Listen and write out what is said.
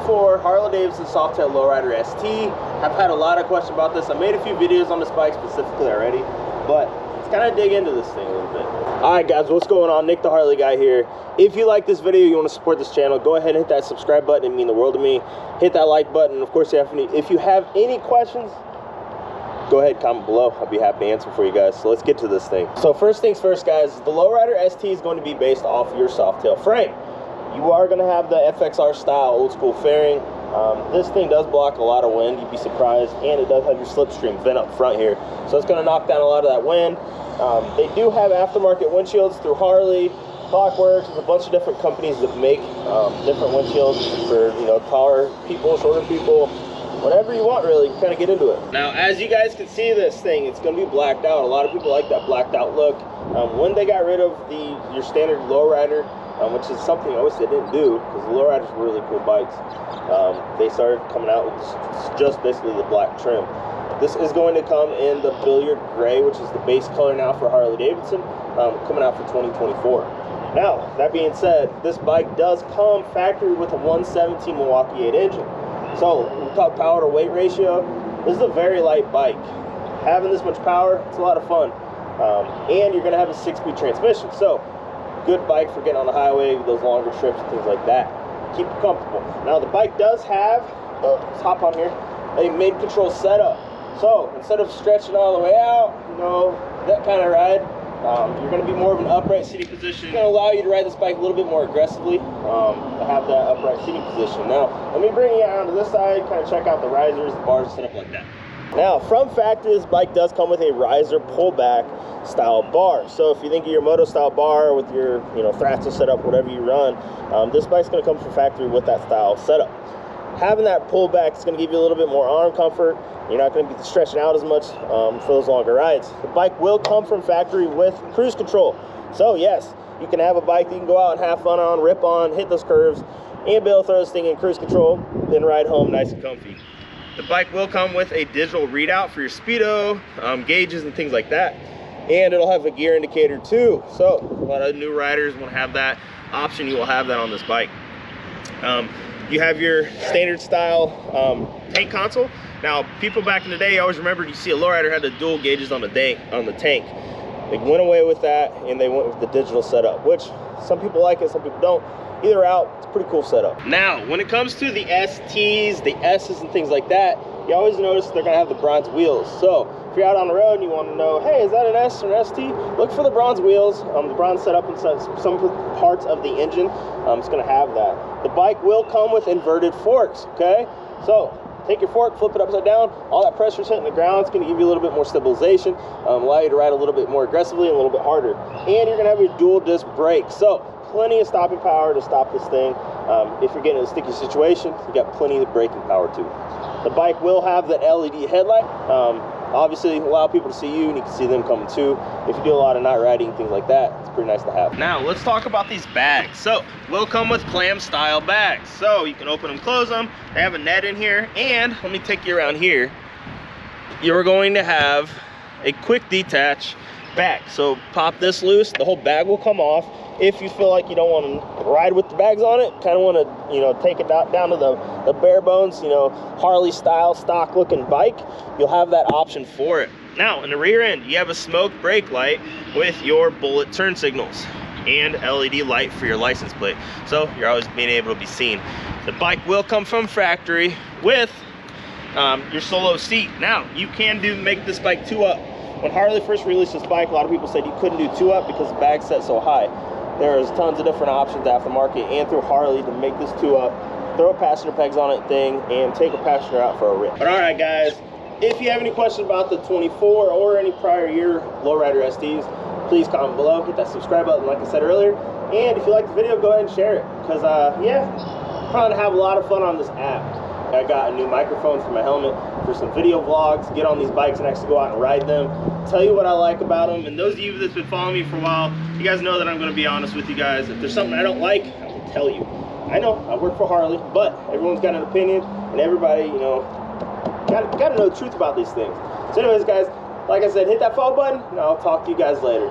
2024 Harley Davidson Softail Lowrider ST. I've had a lot of questions about this. I made a few videos on this bike specifically already, but let's kind of dig into this thing a little bit. All right, guys, what's going on? Nick the Harley guy here. If you like this video, you want to support this channel, go ahead and hit that subscribe button. It'd mean the world to me. Hit that like button. And of course, if you have any questions, go ahead, comment below. I'll be happy to answer for you guys. So let's get to this thing. So first things first, guys, the Lowrider ST is going to be based off your Softail frame. You are going to have the FXR style old school fairing. This thing does block a lot of wind, you'd be surprised, and it does have your slipstream vent up front here, so it's going to knock down a lot of that wind. They do have aftermarket windshields through Harley, Clockworks. There's a bunch of different companies that make different windshields for, you know, taller people, shorter people, whatever you want, really. Kind of get into it. Now, as you guys can see, this thing, it's going to be blacked out. A lot of people like that blacked out look. When they got rid of your standard Lowrider, which is something I wish they didn't do, because the Lowriders were really cool bikes, they started coming out with just basically the black trim. This is going to come in the billiard gray, which is the base color now for Harley Davidson, coming out for 2024. Now, that being said, this bike does come factory with a 117 Milwaukee 8 engine. So, we talk power to weight ratio. This is a very light bike. Having this much power, it's a lot of fun. And you're going to have a 6-speed transmission. So, good bike for getting on the highway, those longer trips and things like that. Keep you comfortable. Now, the bike does have, let's hop on here, a mid-control setup. So, instead of stretching all the way out, you know, that kind of ride, you're going to be more of an upright seating position. It's going to allow you to ride this bike a little bit more aggressively, to have that upright seating position. Now, let me bring you out to this side, kind of check out the risers, the bars are set up like that. Now, from factory, this bike does come with a riser pullback style bar. So if you think of your moto style bar with your, you know, throttle setup, whatever you run, this bike's going to come from factory with that style setup. Having that pullback is going to give you a little bit more arm comfort. You're not going to be stretching out as much for those longer rides. The bike will come from factory with cruise control. So yes, you can have a bike that you can go out and have fun on, rip on, hit those curves, and be able to throw this thing in cruise control, then ride home nice and comfy. The bike will come with a digital readout for your speedo, gauges and things like that. And it'll have a gear indicator too. So a lot of new riders want to have that option. You will have that on this bike. You have your standard style tank console. Now, people back in the day always remembered you see a Lowrider had the dual gauges on the tank. They went away with that and they went with the digital setup, which some people like it, some people don't. Either out, it's a pretty cool setup. Now, when it comes to the STs, the S's and things like that, you always notice they're gonna have the bronze wheels. So if you're out on the road and you want to know, hey, is that an S or an ST? Look for the bronze wheels, the bronze setup and some parts of the engine. It's going to have that. The bike will come with inverted forks, okay? So take your fork, flip it upside down. All that pressure's hitting the ground. It's going to give you a little bit more stabilization, allow you to ride a little bit more aggressively and a little bit harder. And you're going to have your dual disc brakes. So plenty of stopping power to stop this thing. If you're getting in a sticky situation, you got plenty of braking power too. The bike will have the LED headlight. Obviously allow people to see you and you can see them coming too. If you do a lot of night riding, things like that, it's pretty nice to have. Now let's talk about these bags. So we'll come with clam style bags. So you can open them, close them. They have a net in here, and let me take you around here. You're going to have a quick detach bag. So pop this loose, the whole bag will come off. If you feel like you don't want to ride with the bags on it, kind of want to, you know, take it down to the bare bones, you know, Harley style stock looking bike, you'll have that option for it. Now in the rear end, you have a smoke brake light with your bullet turn signals and LED light for your license plate, so you're always being able to be seen. The bike will come from factory with your solo seat. Now you can make this bike 2-up. When Harley first released this bike, a lot of people said you couldn't do 2-up because the bag's set so high. There's tons of different options aftermarket and through Harley to make this 2-up, throw passenger pegs on it thing, and take a passenger out for a rip. But all right, guys, if you have any questions about the 24 or any prior year Lowrider STs, please comment below, hit that subscribe button like I said earlier, and if you like the video, go ahead and share it, because yeah, I'm trying to have a lot of fun on this app. I got a new microphone for my helmet for some video vlogs, get on these bikes and actually go out and ride them, tell you what I like about them. And those of you that's been following me for a while, you guys know that I'm going to be honest with you guys. If there's something I don't like, I will tell you. I know I work for Harley, but everyone's got an opinion, and everybody, you know, got to know the truth about these things. So anyways, guys, like I said, hit that follow button and I'll talk to you guys later.